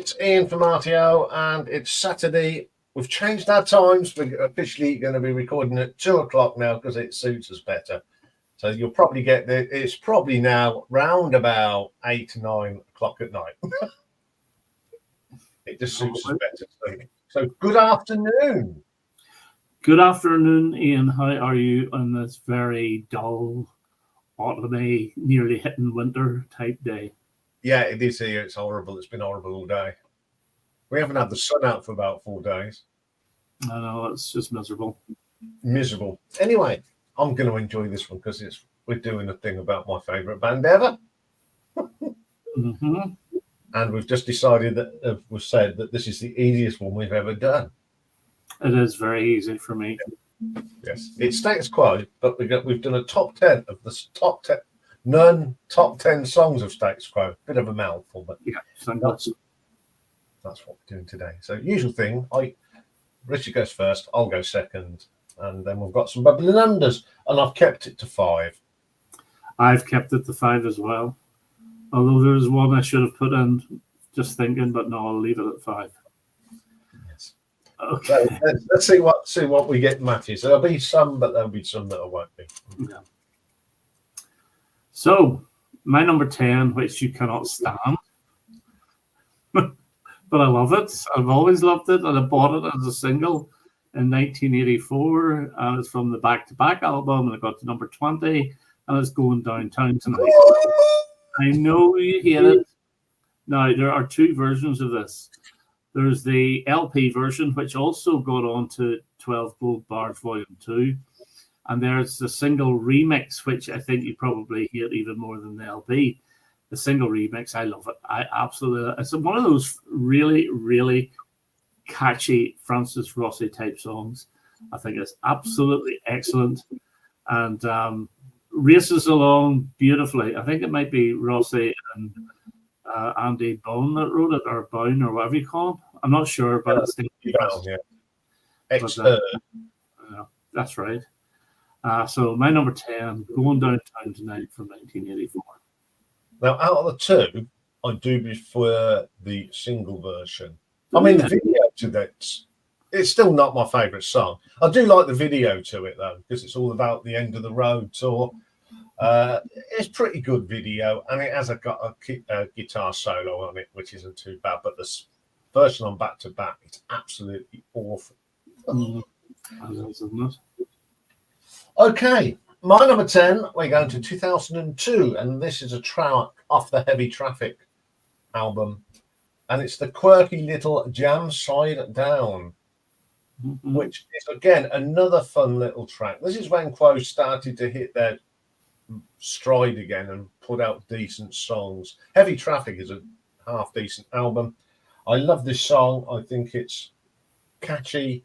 It's Ian from RTO, and it's Saturday. We've changed our times. We're officially going to be recording at 2 o'clock now because it suits us better. So you'll probably get it's probably now round about 8, 9 o'clock at night. It just suits us better. So good afternoon. Good afternoon, Ian. How are you on this very dull, autumny, nearly hitting winter type day? Yeah, it is here. It's horrible. It's been horrible all day. We haven't had the sun out for about 4 days. I know, it's just miserable. Miserable. Anyway, I'm going to enjoy this one because we're doing a thing about my favourite band ever. Mm-hmm. And we've just decided that we've said that this is the easiest one we've ever done. It is very easy for me. Yes, it's Status Quo, but we've done a top 10 of the top 10 songs of Status Quo. Bit of a mouthful, but yeah, that's what we're doing today. So usual thing, Richard goes first, I'll go second, and then we've got some bubbling unders, and I've kept it to 5. I've kept it to 5 as well. Although there's one I should have put in, just thinking, but no, I'll leave it at 5. Yes. Okay. So let's see what we get matches. There'll be some, but there'll be some that won't be. Yeah. So my number 10, which you cannot stand, but I love it. I've always loved it, and I bought it as a single in 1984, and it's from the Back to Back album, and it got to number 20, and it's Going Downtown Tonight. I know you hate it. Now, there are 2 versions of this. There's the LP version, which also got on to 12 Gold Bars Volume 2. And there's the single remix, which I think you probably hate even more than the LP. The single remix, I love it. I absolutely, it's one of those really, really catchy Francis Rossi type songs. I think it's absolutely excellent. And races along beautifully. I think it might be Rossi and Andy Bone that wrote it, or Bone, or whatever you call him. I'm not sure, but it's that's right. So my number 10, Going Downtown Tonight from 1984. Now, out of the 2, I do prefer the single version. I mean, the video to that, it's still not my favourite song. I do like the video to it, though, because it's all about the End of the Road tour. It's pretty good video, and it has got a guitar solo on it, which isn't too bad. But the version on Back to Back, it's absolutely awful. Okay, my number 10, we're going to 2002, and this is a track off the Heavy Traffic album, and it's the quirky little Jam Side Down, which is, again, another fun little track. This is when Quo started to hit their stride again and put out decent songs. Heavy Traffic is a half-decent album. I love this song. I think it's catchy.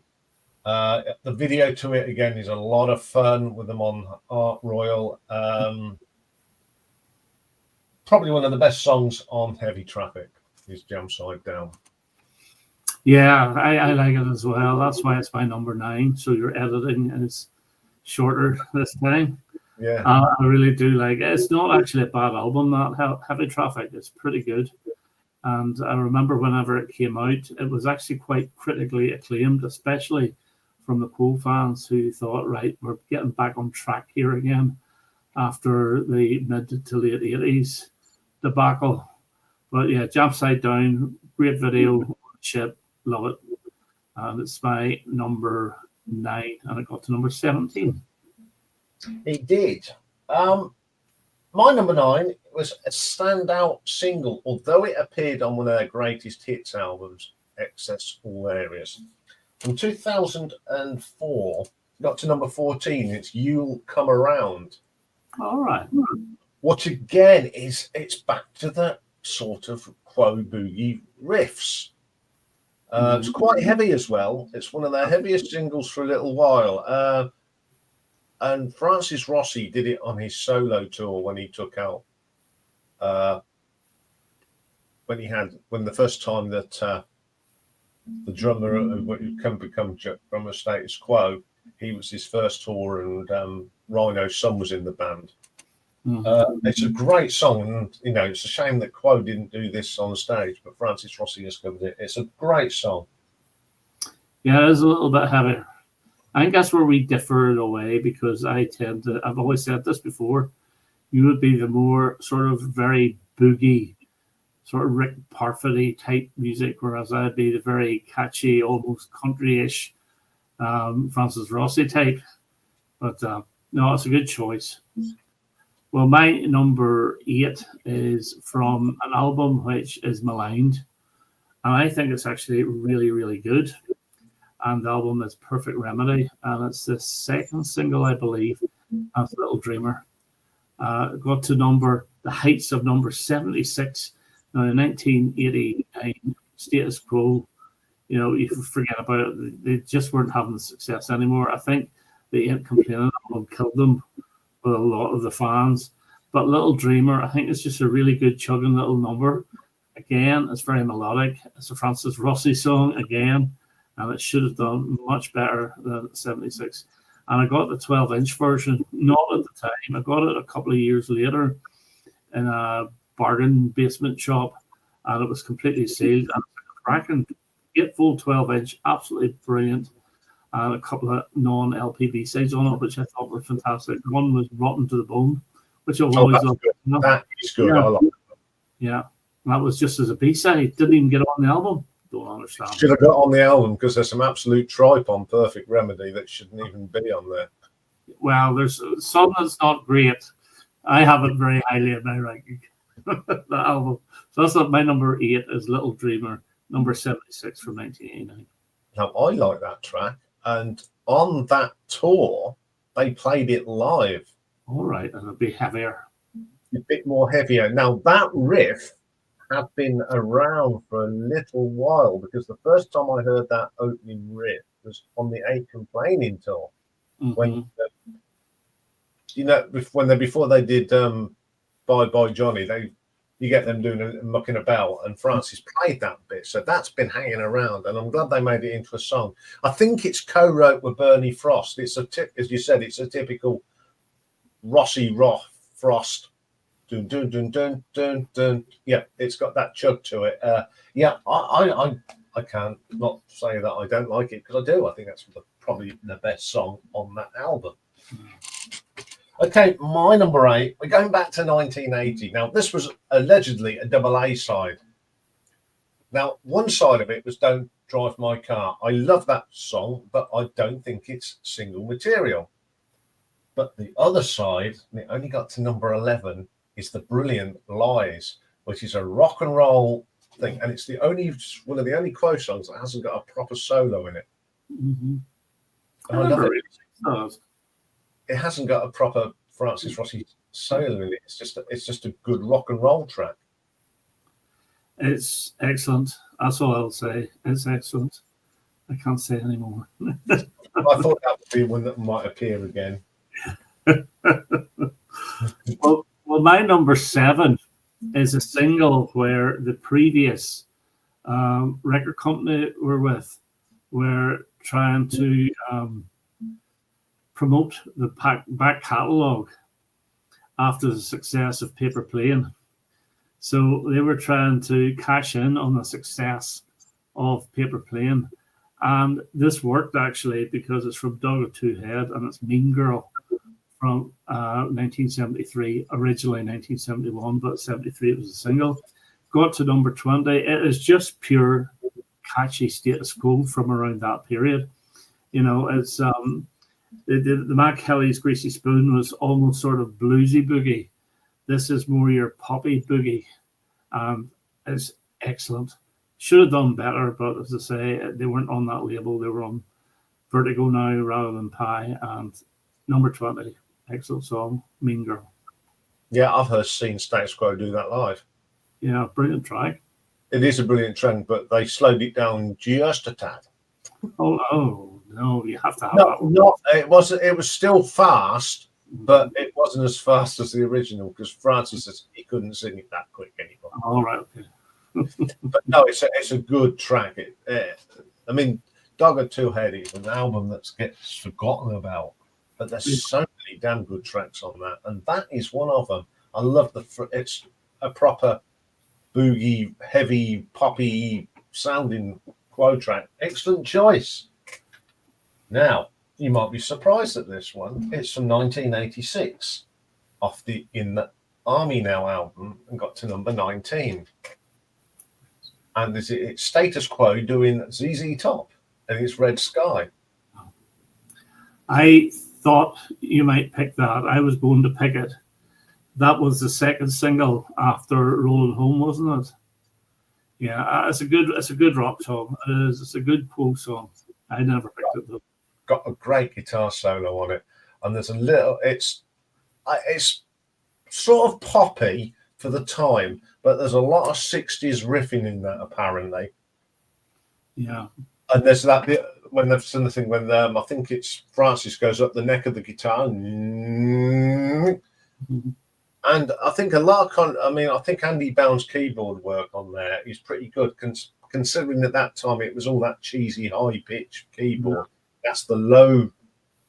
The video to it, again, is a lot of fun with them on Art Royal. Probably one of the best songs on Heavy Traffic is Jam Side Down. Yeah, I like it as well. That's why it's my number 9. So your editing is shorter this time. Yeah, I really do like it. It's not actually a bad album, that Heavy Traffic. It's pretty good. And I remember whenever it came out, it was actually quite critically acclaimed, especially from the Quo fans who thought, right, we're getting back on track here again after the mid to late 80s debacle. But yeah, Jam Side Down, great video, ship, love it. And it's my number 9, and it got to number 17. it did. My number 9 was a standout single, although it appeared on one of their greatest hits albums, Excess All Areas. From 2004, got to number 14, it's You'll Come Around. All right. What again is, it's back to that sort of Quo boogie riffs. It's quite heavy as well. It's one of their heaviest singles for a little while. And Francis Rossi did it on his solo tour when he took out, when the first time that the drummer who can become drummer Status Quo, he was his first tour, and Rhino's son was in the band. It's a great song, and it's a shame that Quo didn't do this on stage, but Francis Rossi has covered it. It's a great song. Yeah, it is a little bit heavier. I think that's where we differ in a way, because I've always said this before, you would be the more sort of very boogie, sort of Rick Parfitt type music, whereas I'd be the very catchy, almost country-ish Francis Rossi type. But no, it's a good choice. Well, my number 8 is from an album which is maligned, and I think it's actually really, really good. And the album is Perfect Remedy, and it's the second single, I believe, as Little Dreamer. Got to the heights of number 76. Now, in 1989, Status Quo, you forget about it. They just weren't having the success anymore. I think the Ain't Complaining album killed them with a lot of the fans. But Little Dreamer, I think it's just a really good chugging little number. Again, it's very melodic. It's a Francis Rossi song again, and it should have done much better than 76. And I got the 12-inch version, not at the time. I got it a couple of years later in a bargain basement shop, and it was completely sealed. And cracking 8-fold 12-inch, absolutely brilliant. And a couple of non-LP B-sides on it, which I thought were fantastic. One was Rotten to the Bone, which I've always loved. That is good. Yeah. I love it. Yeah, that was just as a B-side. Didn't even get on the album. Don't understand. Should have got on the album, because there's some absolute tripe on Perfect Remedy that shouldn't even be on there. Well, there's some that's not great. I have it very highly in my ranking, the album. So that's my number 8 is Little Dreamer, number 76 from 1989. Now, I like that track, and on that tour, they played it live. All right, and it'll be heavier. A bit more heavier. Now, that riff had been around for a little while, because the first time I heard that opening riff was on the Ain't Complaining tour. When before they did Bye Bye Johnny, you get them doing a mucking about, and Francis played that bit, so that's been hanging around, and I'm glad they made it into a song. I think it's co-wrote with Bernie Frost. It's as you said, it's a typical Rossi Frost. Dun, dun, dun, dun, dun, dun. Yeah, it's got that chug to it. I can't not say that I don't like it, because I do. I think that's probably the best song on that album. Okay, my number 8. We're going back to 1980. Now, this was allegedly a double A side. Now, one side of it was Don't Drive My Car. I love that song, but I don't think it's single material. But the other side, and it only got to number 11, is The Brilliant Lies, which is a rock and roll thing, and it's one of the only Quo songs that hasn't got a proper solo in it. I love it. It hasn't got a proper Francis Rossi solo in it. It's just a good rock and roll track. It's excellent. That's all I'll say. It's excellent. I can't say any more. I thought that would be one that might appear again. Well, my number 7 is a single where the previous record company were trying to promote the back catalogue after the success of Paper Plane. So they were trying to cash in on the success of Paper Plane. And this worked, actually, because it's from Dog with Two Head, and it's Mean Girl from 1973, originally 1971, but 73 it was a single. Got to number 20. It is just pure catchy Status Quo from around that period. It's the Mac Kelly's Greasy Spoon was almost sort of bluesy boogie. This is more your poppy boogie, and it's excellent. Should have done better, but as I say, they weren't on that label. They were on Vertigo now rather than Pi. And number 20, excellent song, Mean Girl. Yeah, I've seen Status Quo do that live. Yeah, brilliant track. It is a brilliant trend, but they slowed it down just a tad. Oh no, you have to have that one. No, it was still fast, but it wasn't as fast as the original, because Francis says he couldn't sing it that quick anymore. All right, okay. But no, it's a good track. I mean, Dog with Two Head is an album that gets forgotten about. but there's so many damn good tracks on that, and that is one of them. I love it's a proper boogie, heavy, poppy sounding Quo track. Excellent choice. Now, you might be surprised at this one. It's from 1986, off the In the Army Now album, and got to number 19. And it's Status Quo doing ZZ Top, and it's Red Sky. I thought you might pick that. I was going to pick it. That was the second single after Rolling Home, wasn't it? Yeah, it's a good rock song. It's a good Quo song. I never picked it though. Got a great guitar solo on it, and there's a little. It's sort of poppy for the time, but there's a lot of 60s riffing in that apparently. Yeah, and there's that bit when they've done the thing when I think it's Francis goes up the neck of the guitar, and I think a lot of I think Andy Bound's keyboard work on there is pretty good, considering at that time it was all that cheesy high pitch keyboard. That's the low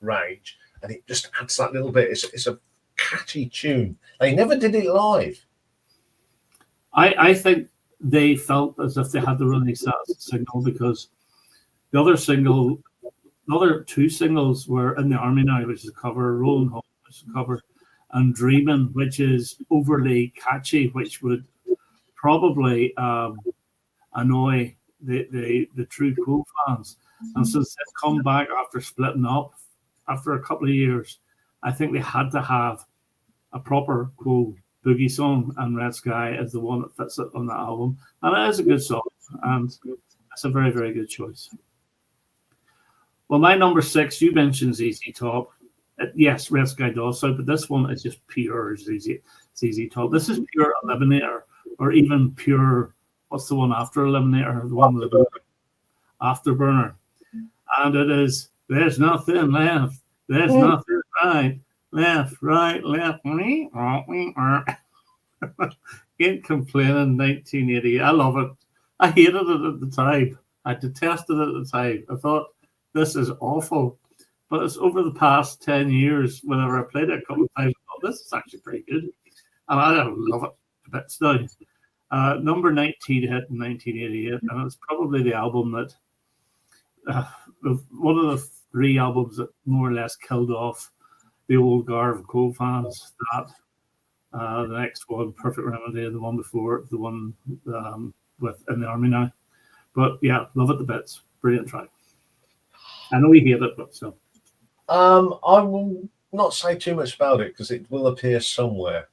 range, and it just adds that little bit. It's a catchy tune. They never did it live. I think they felt as if they had to release that single because the other two singles were In the Army Now, which is a cover, Rolling Home, which is a cover, and Dreamin', which is overly catchy, which would probably annoy the true Quo fans. And since they've come back after splitting up after a couple of years, I think they had to have a proper Quo boogie song, and Red Sky is the one that fits it on that album. And it is a good song, and it's a very, very good choice. Well, my number 6, you mentioned ZZ Top. Yes, Red Sky does so, but this one is just pure ZZ Top. This is pure Eliminator, or even pure, what's the one after Eliminator? The one with the Afterburner. And it is, there's nothing left, there's nothing right, left, Ain't Complaining, 1980. I love it. I hated it at the time. I detested it at the time. I thought, this is awful. But it's over the past 10 years, whenever I played it a couple of times, I thought, this is actually pretty good. And I love it to bits now. Number 19 hit in 1988, and it's probably the album that, one of the 3 albums that more or less killed off the old guard of Quo fans. That, the next one, Perfect Remedy, the one before, the one with In the Army Now. But yeah, love it to bits. Brilliant track. I know we hate it, but so. I will not say too much about it because it will appear somewhere.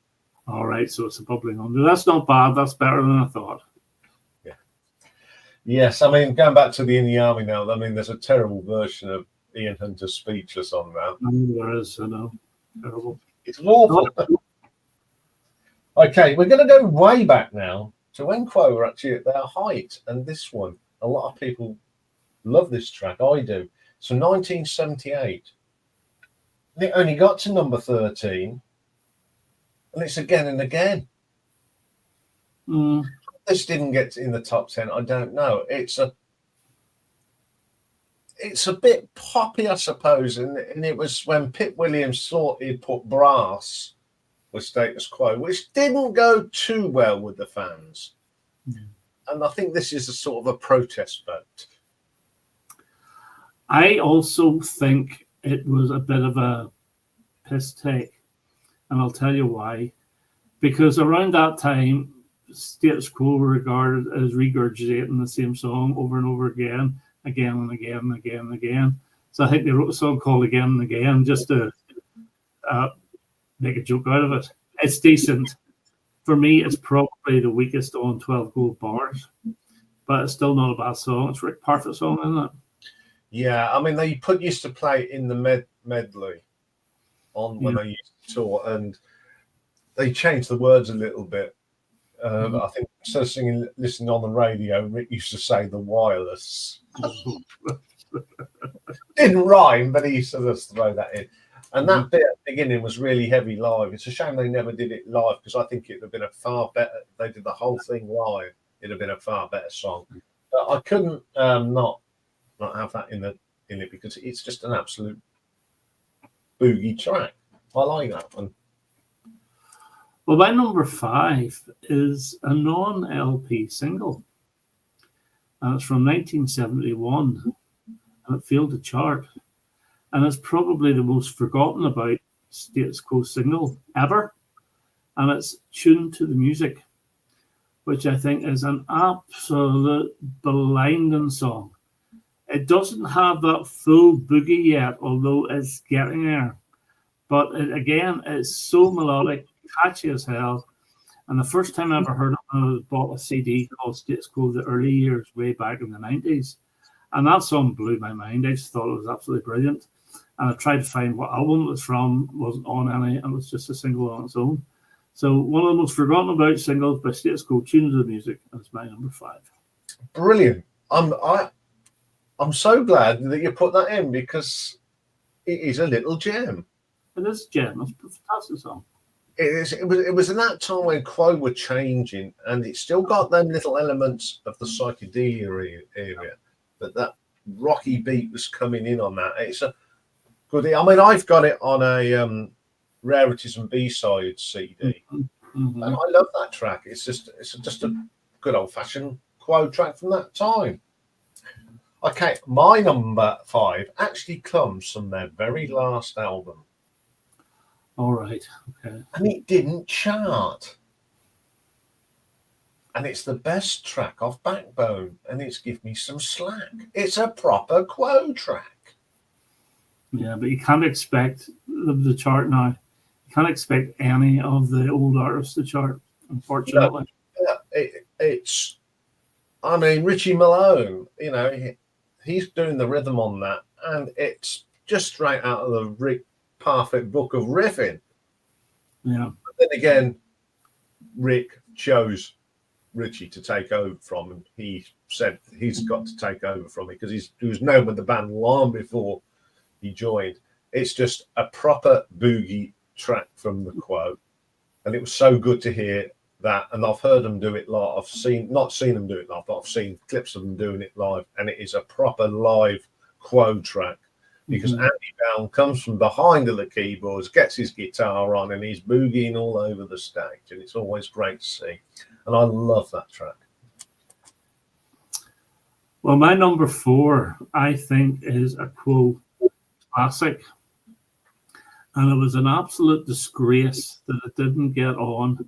All right, so it's a bubbling under. That's not bad. That's better than I thought. Yeah. Yes, I mean, going back to the In the Army Now, I mean, there's a terrible version of Ian Hunter's Speechless on that. There is, I know. Terrible. It's awful. Okay, we're going to go way back now to when Quo were actually at their height. And this one, a lot of people love this track. I do. So 1978. It only got to number 13. And it's Again and Again. This didn't get in the top 10. I don't know. It's a bit poppy, I suppose. And it was when Pip Williams thought he'd put brass with Status Quo, which didn't go too well with the fans. And I think this is a sort of a protest vote. I also think it was a bit of a piss take, and I'll tell you why. Because around that time, Status Quo were regarded as regurgitating the same song over and over again and again. So I think they wrote a song called Again and Again just to make a joke out of it. It's decent. For me, it's probably the weakest on 12 Gold Bars, but it's still not a bad song. It's Rick Parfitt's song, isn't it? Yeah, I mean, they used to play it in the medley on when they used to tour, and they changed the words a little bit. I think instead of singing "Listening on the Radio," Rick used to say "the wireless." Didn't rhyme, but he used to just throw that in. And that bit at the beginning was really heavy live. It's a shame they never did it live because I think it'd have been a far better. They did the whole thing live. It'd have been a far better song. But I couldn't not have that in it because it's just an absolute boogie track. I like that one. Well, my number 5 is a non-LP single, and it's from 1971, and it failed to chart, and it's probably the most forgotten about Status Quo single ever, and it's Tuned to the Music, which I think is an absolute blinding song. It doesn't have that full boogie yet, although it's getting there. But again, it's so melodic, catchy as hell. And the first time I ever heard it, I bought a CD called Status Quo, the early years, way back in the 90s. And that song blew my mind. I just thought it was absolutely brilliant. And I tried to find what album it was from, wasn't on any, and it was just a single on its own. So one of the most forgotten about singles by Status Quo, Tuned to the Music, is my number 5. Brilliant. I'm so glad that you put that in, because it is a little gem. It is a gem. It's a fantastic song. It was in that time when Quo were changing, and it still got them little elements of the psychedelia area, but that rocky beat was coming in on that. It's a good. I mean, I've got it on a Rarities and B-Sides CD, and I love that track. It's just a good old-fashioned Quo track from that time. Okay, my number 5 actually comes from their very last album. All right, okay. And it didn't chart. And it's the best track off Backbone, and it's Give Me Some Slack. It's a proper Quo track. Yeah, but you can't expect the chart now. You can't expect any of the old artists to chart, unfortunately. It's, I mean, Richie Malone, you know, he's doing the rhythm on that, and it's just straight out of the Rick Parfitt book of riffing. Yeah. But then again, Rick chose Richie to take over from him. He said he's got to take over from it because he was known with the band long before he joined. It's just a proper boogie track from the Quo, and it was so good to hear that. And I've heard them do it live. I've not seen them do it live, but I've seen clips of them doing it live, and it is a proper live Quo track. Because Andy Bell comes from behind the keyboards, gets his guitar on, and he's boogieing all over the stage. And it's always great to see. And I love that track. Well, my number 4, I think, is a Quo classic. And it was an absolute disgrace that it didn't get on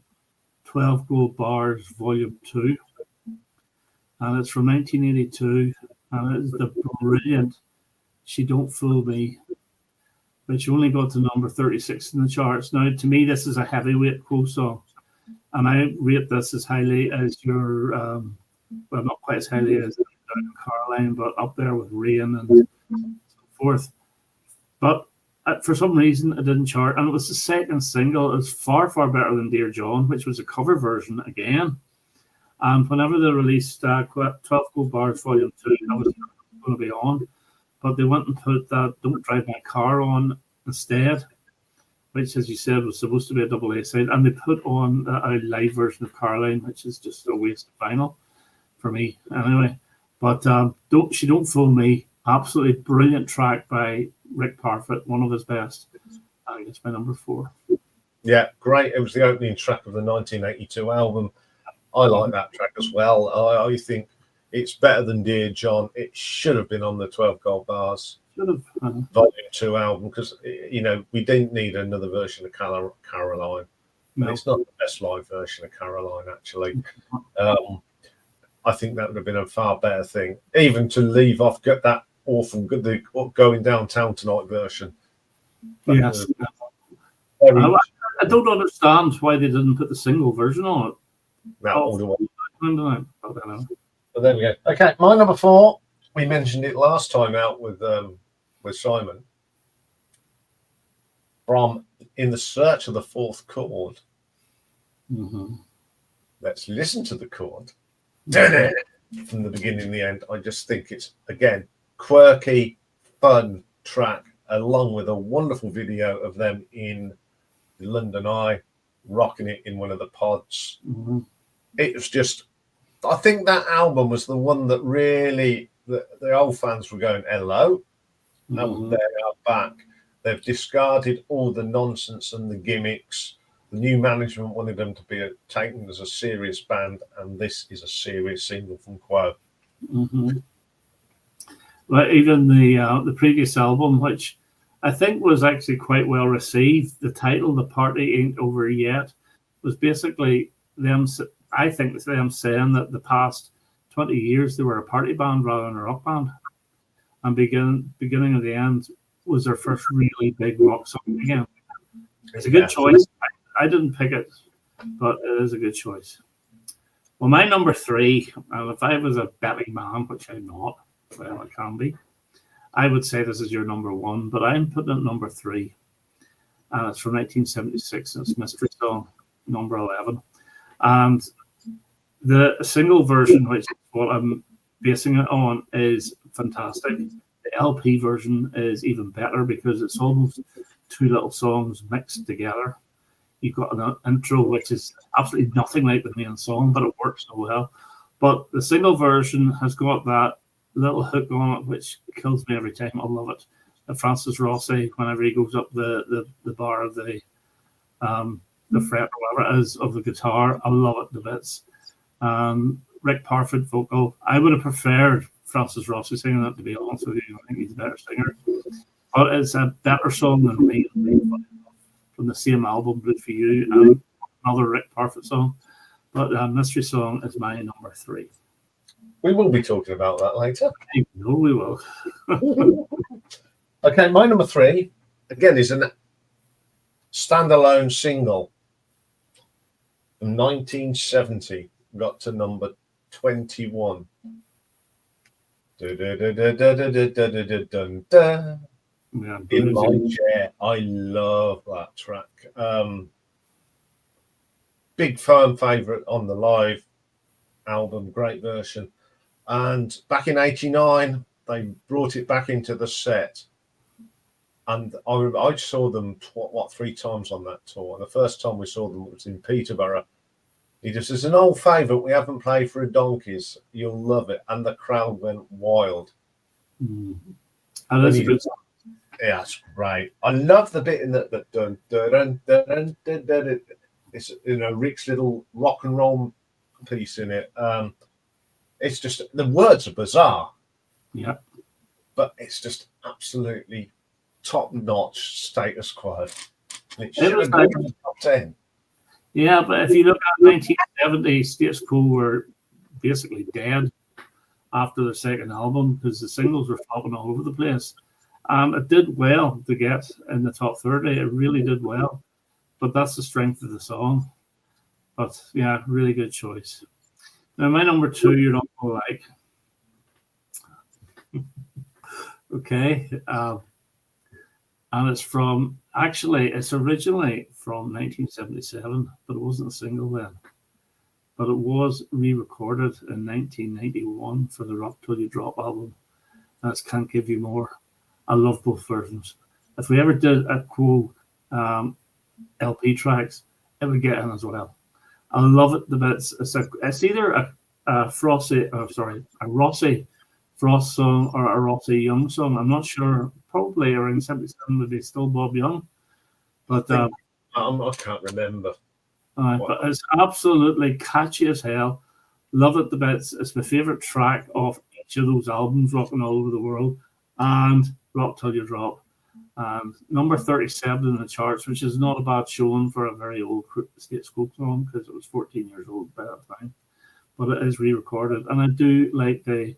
12 Gold Bars Volume 2. And it's from 1982. And it is the brilliant She Don't Fool Me, which only got to number 36 in the charts. Now, to me, this is a heavyweight Quo song, and I rate this as highly as your, well, not quite as highly as Caroline, but up there with Rain and so forth. But for some reason, it didn't chart, and it was the second single. It was far, far better than Dear John, which was a cover version again. And whenever they released 12 Gold Bars Volume 2, that was going to be on. But they went and put that Don't Drive My Car on instead, which, as you said, was supposed to be a double A side. And they put on a live version of Caroline, which is just a waste of vinyl for me, anyway. But She Don't Fool Me, absolutely brilliant track by Rick Parfitt, one of his best. I think it's my number 4. Yeah, great. It was the opening track of the 1982 album. I like that track as well. I think it's better than Dear John. It should have been on the 12 Gold Bars Volume 2 album, because, you know, we didn't need another version of Caroline. No. And it's not the best live version of Caroline, actually. I think that would have been a far better thing, even to leave off that awful the Going Downtown Tonight version. But, yes. I don't understand why they didn't put the single version on it. No, but there we go. Okay, my number 4. We mentioned it last time out with Simon. From In the Search of the Fourth Chord. Let's listen to the chord. From the beginning to the end. I just think it's, again, quirky, fun track, along with a wonderful video of them in the London Eye, rocking it in one of the pods. It was just, I think that album was the one that really, the old fans were going, hello, and they are back. They've discarded all the nonsense and the gimmicks. The new management wanted them to be taken as a serious band, and this is a serious single from Quo. Mm-hmm. Well, even the previous album, which I think was actually quite well received, the title "The Party Ain't Over Yet" was basically them. I think it's them saying that the past 20 years they were a party band rather than a rock band, and beginning of the end was their first really big rock song again. It's a good choice. I didn't pick it, but it is a good choice. Well, my number 3, and if I was a betting man, which I'm not, well, I can be, I would say this is your number 1, but I'm putting it number 3. And it's from 1976, and it's Mystery Song, number 11. And the single version, which is what I'm basing it on, is fantastic. The LP version is even better because it's almost 2 little songs mixed together. You've got an intro, which is absolutely nothing like the main song, but it works so well. But the single version has got that little hook on it, which kills me every time. I love it. Francis Rossi, whenever he goes up the bar of the fret or whatever it is of the guitar, I love it to bits. Rick Parfitt vocal. I would have preferred Francis Rossi singing that, to be honest with you. I think he's a better singer. But it's a better song than me from the same album, Blue for You, and another Rick Parfitt song. But Mystery Song is my number 3. We will be talking about that later. I know we will. Okay, my number 3, again, is a standalone single from 1970. Got to number 21. In My Chair. I love that track. Big fan favourite on the live album, great version. And back in '89, they brought it back into the set. And I saw them 3 times on that tour. And the first time we saw them was in Peterborough. He just says, an old favourite we haven't played for a donkeys. You'll love it. And the crowd went wild. Mm. And that's a good song. Yeah, it's great. I love the bit in that dun, dun, dun, dun, dun, dun. It's, Rick's little rock and roll piece in it. It's just, the words are bizarre. Yeah. But it's just absolutely top-notch Status Quo. It should have been in the top 10. Yeah, but if you look at 1970, Status Quo were basically dead after their second album because the singles were flopping all over the place. It did well to get in the top 30. It really did well. But that's the strength of the song. But, yeah, really good choice. Now, my number 2, you're not going to like. Okay. And it's originally from 1977, but it wasn't a single then. But it was re-recorded in 1991 for the Rock Till You Drop album. That's Can't Give You More. I love both versions. If we ever did a Quo LP tracks, it would get in as well. I love it the bits. It's either a Rossi Frost song or a Rossi Young song. I'm not sure. Probably around 77 would be still Bob Young. But I can't remember. But it's absolutely catchy as hell. Love it the bits. It's my favourite track of each of those albums, Rocking All Over the World and Rock Till You Drop. And number 37 in the charts, which is not a bad showing for a very old Status Quo song because it was 14 years old by that time. But it is re-recorded. And I do like the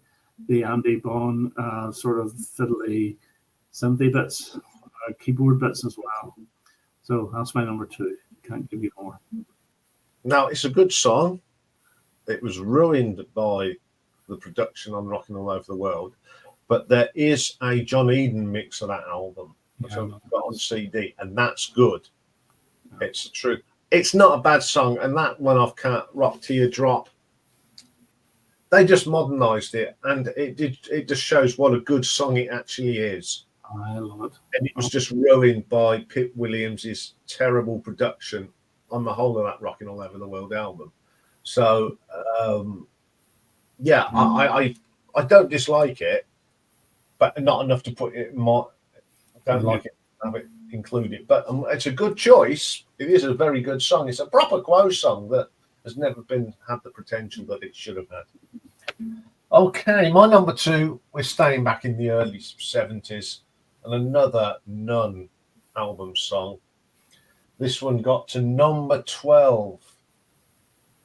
Andy Bond sort of fiddly synthy bits, keyboard bits as well. So that's my number 2. Can't Give You More. Now, it's a good song. It was ruined by the production on Rocking All Over the World, but there is a John Eden mix of that album, which I've got on CD, and that's good. Yeah. It's true. It's not a bad song, and that one off Rock Till You Drop, they just modernised it, and it just shows what a good song it actually is. I love it. And it was just ruined by Pip Williams' terrible production on the whole of that Rocking All Over the World album. So, yeah, I don't dislike it, but not enough to put it in my... I don't like it have it included. But it's a good choice. It is a very good song. It's a proper Quo song that has never had the potential that it should have had. Okay, my number 2, we're staying back in the early 70s, and another Nun album song. This one got to number 12,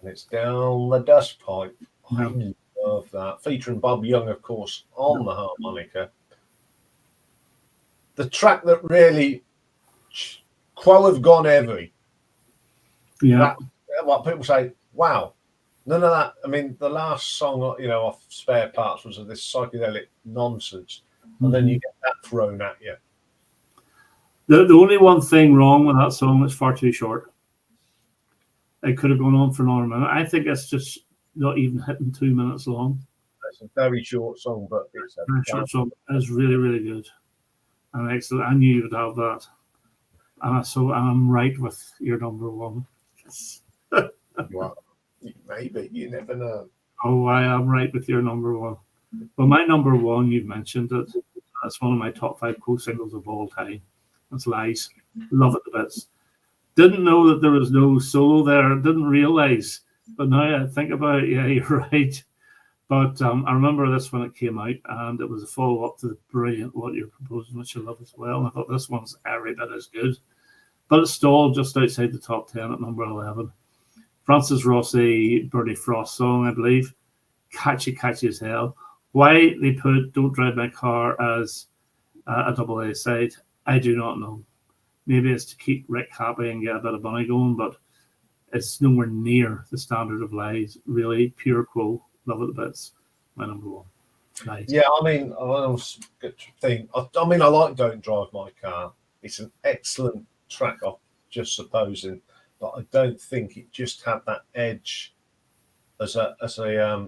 and it's Down the Dust Pipe. I love that. Featuring Bob Young, of course, on the harmonica. The track that really Quo have gone heavy. Yeah. What people say, wow. None of that. I mean, the last song, off Spare Parts was of this psychedelic nonsense. And then you get that thrown at you. The only one thing wrong with that song is far too short. It could have gone on for another minute. I think it's just not even hitting 2 minutes long. It's a very short song, but it's a very short song. It's really, really good. And excellent. I knew you would have that. And so I'm right with your number 1. Well, maybe. You never know. Oh, I am right with your number 1. Well, my number 1, you've mentioned it. That's one of my top 5 Quo singles of all time. That's Lies. Love it to bits. Didn't know that there was no solo there. Didn't realize. But now I think about it, yeah, you're right. But I remember this when it came out, and it was a follow-up to the brilliant What You're Proposing, which I love as well. And I thought this one's every bit as good. But it stalled just outside the top 10 at number 11. Francis Rossi, Bernie Frost song, I believe. Catchy as hell. Why they put Don't Drive My Car as a double A side, I do not know. Maybe it's to keep Rick happy and get a bit of money going, but it's nowhere near the standard of Lies. Really, pure Quo. Love it a bits. My number 1. Lies. Yeah, I mean, I like Don't Drive My Car. It's an excellent track, I'm just supposing, but I don't think it just had that edge as a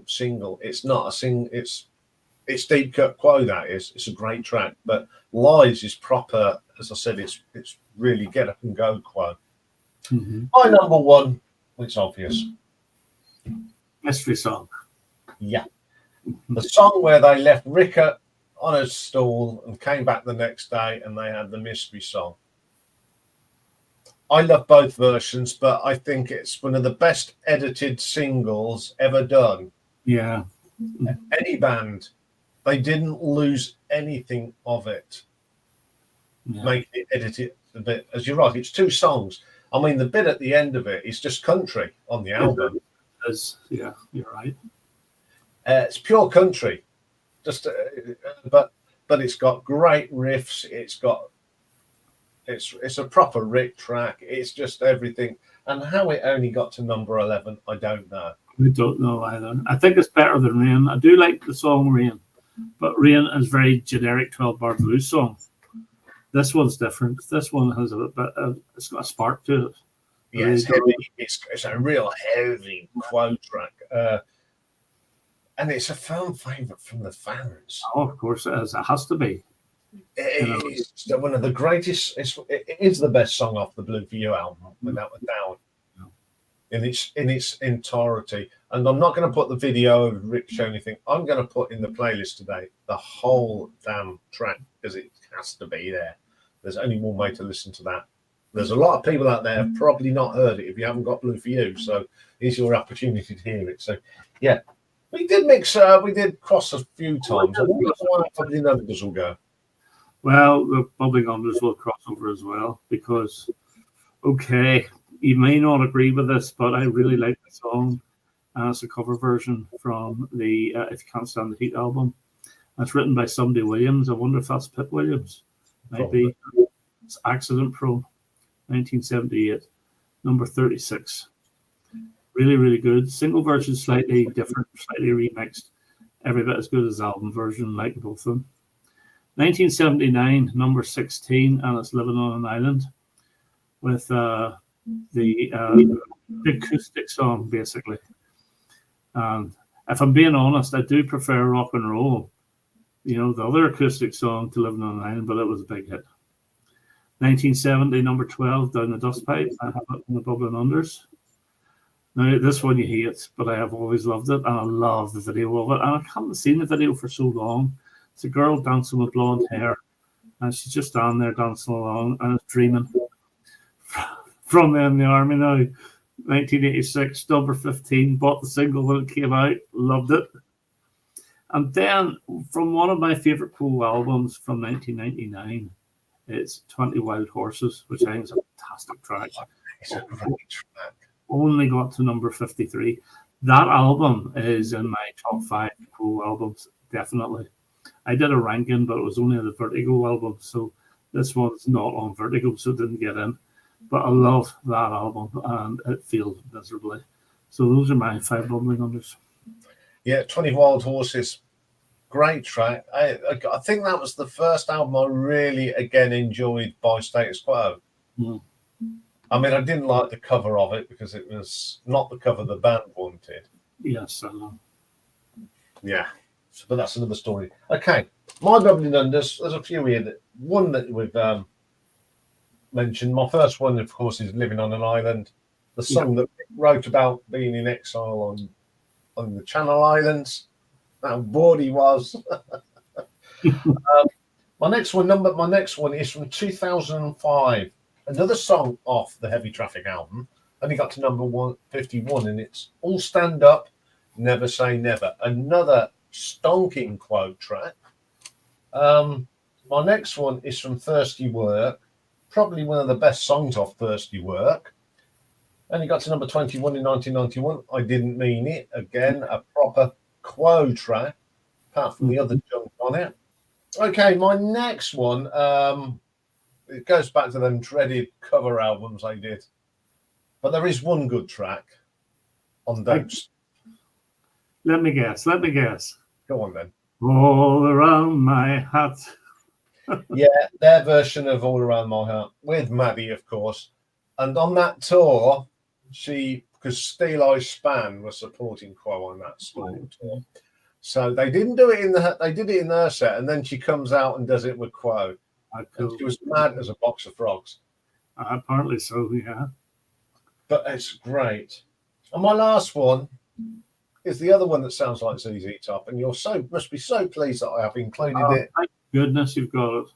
single. It's not a single. It's deep cut Quo, that is. It's a great track, but Lies is proper. As I said, it's really get up and go Quo. My number 1, it's obvious. Mystery song. Yeah. The song where they left Ricker on a stool and came back the next day and they had the mystery song. I love both versions, but I think it's one of the best edited singles ever done. Yeah. Any band, they didn't lose anything of it. Yeah. Make it edit it a bit, as you're right, it's 2 songs. I mean, the bit at the end of it is just country on the album. Yeah, you're right. It's pure country, just but it's got great riffs. It's a proper Rick track. It's just everything. And how it only got to number 11, I don't know. I don't know either. I think it's better than Rain. I do like the song Rain, but Rain is very generic 12-bar blues song. This one's different. This one has a bit it's got a spark to it. Yeah, it's heavy. It's a real heavy Quo track. And it's a fan favourite from the fans. Oh, of course it is. It has to be. It's one of the greatest. It is the best song off the Blue for You album, without a doubt. In its entirety. And I'm not going to put the video of Rick showing anything. I'm going to put in the playlist today the whole damn track, because it has to be there. There's only one way to listen to that. There's a lot of people out there have probably not heard it if you haven't got Blue for You. So here's your opportunity to hear it. So yeah, we did we did cross a few times. I wonder why probably the others will go. Well, the bubbling unders will cross over as well, because okay, you may not agree with this, but I really like the song. It's a cover version from the If You Can't Stand the Heat album. It's written by somebody Williams. I wonder if that's Pip Williams. Might be. It's Accident Pro, 1978, number 36. Really, really good. Single version, slightly different, slightly remixed. Every bit as good as the album version, like both of them. 1979, number 16, and it's Living on an Island, with the acoustic song, basically. And if I'm being honest, I do prefer Rock and Roll, the other acoustic song, to Living on an Island, but it was a big hit. 1970, number 12, Down the Dust Pipe. I have it in the Bubbling Unders. Now, this one you hate, but I have always loved it, and I love the video of it. And I haven't seen the video for so long. It's a girl dancing with blonde hair, and she's just down there dancing along and is dreaming. From in the army now, 1986, number 15, bought the single when it came out, loved it. And then from one of my favourite cool albums from 1999, it's 20 Wild Horses, which I think is a fantastic track. It's a great track. Only got to number 53. That album is in my top 5 cool albums, definitely. I did a ranking, but it was only the Vertigo album, so this one's not on Vertigo, so it didn't get in. But I love that album, and it failed miserably. So those are my 5 bubbling unders. Yeah, 20 Wild Horses, great track. I think that was the first album I really, again, enjoyed by Status Quo. Mm. I mean, I didn't like the cover of it because it was not the cover the band wanted. Yes, I know. Yeah, but that's another story. Okay, my bubbling unders, there's a few here. One that we've mentioned. My first one, of course, is Living on an Island, the song that Mick wrote about being in exile on the Channel Islands. How bored he was. My next one is from 2005. Another song off the Heavy Traffic album. Only got to number 151, and it's All Stand Up, Never Say Never. Another stonking quote track. My next one is from Thirsty Work. Probably one of the best songs off Thirsty Work. Only got to number 21 in 1991. I Didn't Mean It. Again, a proper Quo track, apart from the other junk on it. Okay, my next one, it goes back to them dreaded cover albums I did. But there is one good track on those. Let me guess. Go on then. All Around My Hat. Yeah, their version of All Around My Heart with Maddie, of course. And on that tour, because Steel Eye Span was supporting Quo on that tour. So they didn't do it they did it in their set, and then she comes out and does it with Quo. And she was mad as a box of frogs. Apparently so, yeah. But it's great. And my last one is the other one that sounds like ZZ Top, and must be so pleased that I have included it. Thank goodness you've got it.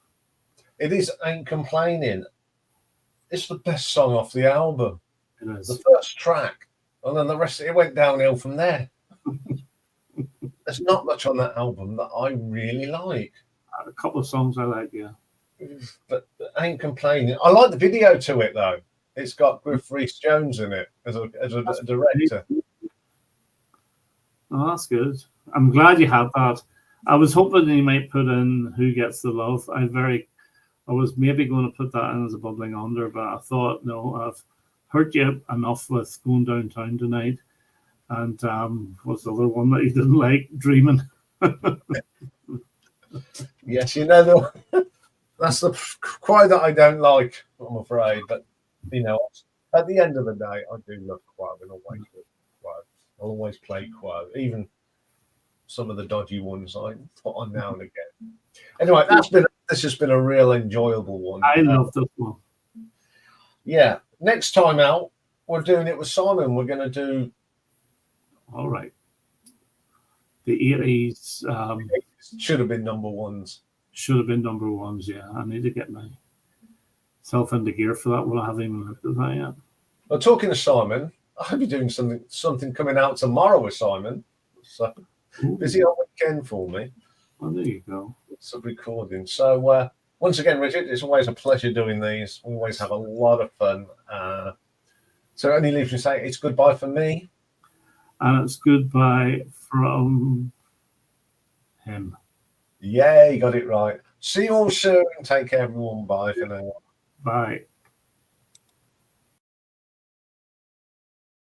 It is Ain't Complaining. It's the best song off the album. It is. The first track, and then the rest of it went downhill from there. There's not much on that album that I really like. A couple of songs I like, yeah. But Ain't Complaining. I like the video to it, though. It's got Griff Rhys-Jones in it as a director. Oh, that's good. I'm glad you had that. I was hoping you might put in Who Gets the Love. I was maybe going to put that in as a bubbling under, but I thought, no, I've hurt you enough with Going Downtown Tonight. And what's the other one that you didn't like? Dreaming. Yes, that's the Quo that I don't like, I'm afraid. But, at the end of the day, I do love Quo and always love Quo. I'll always play Quo, even some of the dodgy ones I put on now and again. Anyway, this has been a real enjoyable one. I love this one. Yeah. Next time out, we're doing it with Simon. We're going to do... All right. The 80s... should have been number ones. Should have been number ones, yeah. I need to get myself into gear for that. Well, I haven't even looked at that yet. Well, talking to Simon, I'll be doing something coming out tomorrow with Simon. So busy on weekend for me. Well, there you go. It's a recording. So once again, Richard, it's always a pleasure doing these. We always have a lot of fun. So it only leaves me to say it's goodbye from me. And it's goodbye from him. Yeah, you got it right. See you all soon. Take care, everyone. Bye for now. Bye.